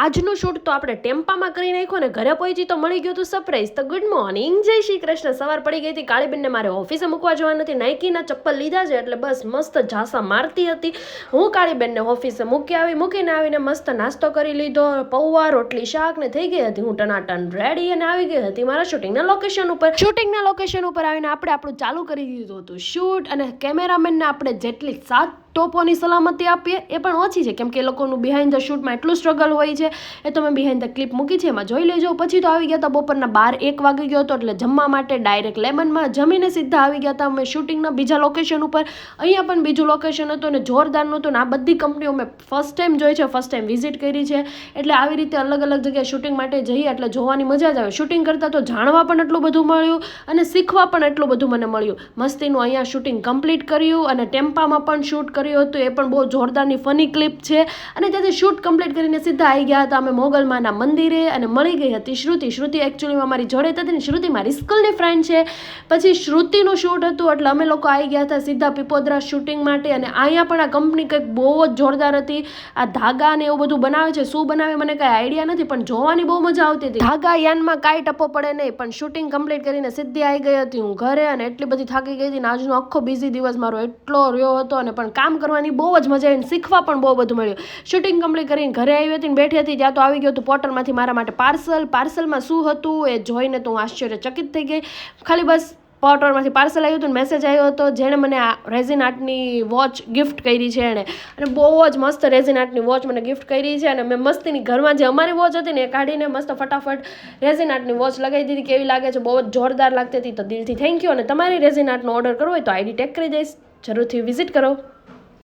આજનું શૂટ તો આપણે ટેમ્પામાં કરી નાખ્યો ને ઘરે પહોંચી તો મળી ગયું હતું સરપ્રાઈઝ. તો ગુડ મોર્નિંગ, જય શ્રી કૃષ્ણ. સવાર પડી ગઈ હતી, કાળીબેનને મારે ઓફિસે મૂકવા જવાનું હતી. નાઇકીના ચપ્પલ લીધા છે એટલે બસ મસ્ત ઝાંસા મારતી હતી. હું કાળીબેનને ઓફિસે મૂકીને આવીને મસ્ત નાસ્તો કરી લીધો, પૌવા રોટલી શાક ને થઈ ગઈ હતી હું ટનાટન રેડી અને આવી ગઈ હતી મારા શૂટિંગના લોકેશન ઉપર. શૂટિંગના લોકેશન ઉપર આવીને આપણે આપણું ચાલુ કરી દીધું હતું શૂટ, અને કેમેરામેનને આપણે જેટલી 7 ટોપોની સલામતી આપીએ એ પણ ઓછી છે, કેમ કે એ લોકોનું બિહાઇન્ડ ધ શૂટમાં એટલું સ્ટ્રગલ હોય છે. એ તો મેં બિહાઇન્ડ ધ ક્લિપ મૂકી છે, એમાં જોઈ લેજો. પછી તો આવી ગયા હતા બપોરના 12-1 વાગી ગયો હતો, એટલે જમવા માટે ડાયરેક્ટ લેમનમાં જમીને સીધા આવી ગયા હતા અમે શૂટિંગના બીજા લોકેશન ઉપર. અહીંયા પણ બીજું લોકેશન હતું અને જોરદારનું હતું, ને આ બધી કંપનીઓ મેં ફર્સ્ટ ટાઈમ જોઈ છે, ફર્સ્ટ ટાઈમ વિઝિટ કરી છે. એટલે આવી રીતે અલગ અલગ જગ્યાએ શૂટિંગ માટે જઈએ એટલે જોવાની મજા જ આવે. શૂટિંગ કરતાં તો જાણવા પણ એટલું બધું મળ્યું અને શીખવા પણ એટલું બધું મને મળ્યું. મસ્તીનું અહીંયા શૂટિંગ કમ્પ્લીટ કર્યું અને ટેમ્પામાં પણ શૂટ કર્યું હતું. એ પણ બહુ જોરદારની ફની ક્લિપ છે. અને ત્યાંથી શૂટ કમ્પ્લીટ કરીને સીધા આવી ગયા હતા અમે મોગલમાના મંદિરે, અને મળી ગઈ હતી શ્રુતિ એકચ્યુઅલીમાં મારી જોડે હતી ને. શ્રુતિ મારી સ્કૂલની ફ્રેન્ડ છે. પછી શ્રુતિનું શૂટ હતું એટલે અમે લોકો આવી ગયા હતા સીધા પીપોદરા શૂટિંગ માટે. અને અહીંયા પણ આ કંપની કંઈક બહુ જ જોરદાર હતી. આ ધાગા ને એવું બધું બનાવે છે, શું બનાવે મને કાંઈ આઈડિયા નથી, પણ જોવાની બહુ મજા આવતી હતી. ધાગા યાનમાં કાંઈ ટપો પડે નહીં. પણ શૂટિંગ કમ્પ્લીટ કરીને સીધી આવી ગઈ હતી હું ઘરે, અને એટલી બધી થાકી ગઈ હતી ને આજનો આખો બિઝી દિવસ મારો એટલો રહ્યો હતો. અને પણ કામ કરવાની બહુ જ મજા આવી, શીખવા પણ બહુ બધું મળ્યું. શૂટિંગ કમ્પ્લીટ કરીને ઘરે આવી હતી ને બેઠી હતી ત્યાં તો આવી ગયું હતું પોર્ટલમાંથી મારા માટે પાર્સલમાં શું હતું એ જોઈને તો હું આશ્ચર્યચકિત થઈ ગઈ. ખાલી બસ પોર્ટલમાંથી પાર્સલ આવ્યું હતું, મેસેજ આવ્યો હતો જેણે મને આ રેઝિન આર્ટની વોચ ગિફ્ટ કરી છે એણે, અને બહુ જ મસ્ત રેઝિન આર્ટની વોચ મને ગિફ્ટ કરી છે. અને મેં મસ્તીની ઘરમાં જે અમારી વોચ હતી ને એ કાઢીને મસ્ત ફટાફટ રેઝિન આર્ટની વોચ લગાવી દીધી. કેવી લાગે છે? બહુ જ જોરદાર લાગતી હતી. તો દિલથી થેન્ક યુ. અને તમારી રેઝિન આર્ટનો ઓર્ડર કરવો હોય તો આઈડી ટેગ કરી દઈશ, જરૂરથી વિઝિટ કરો.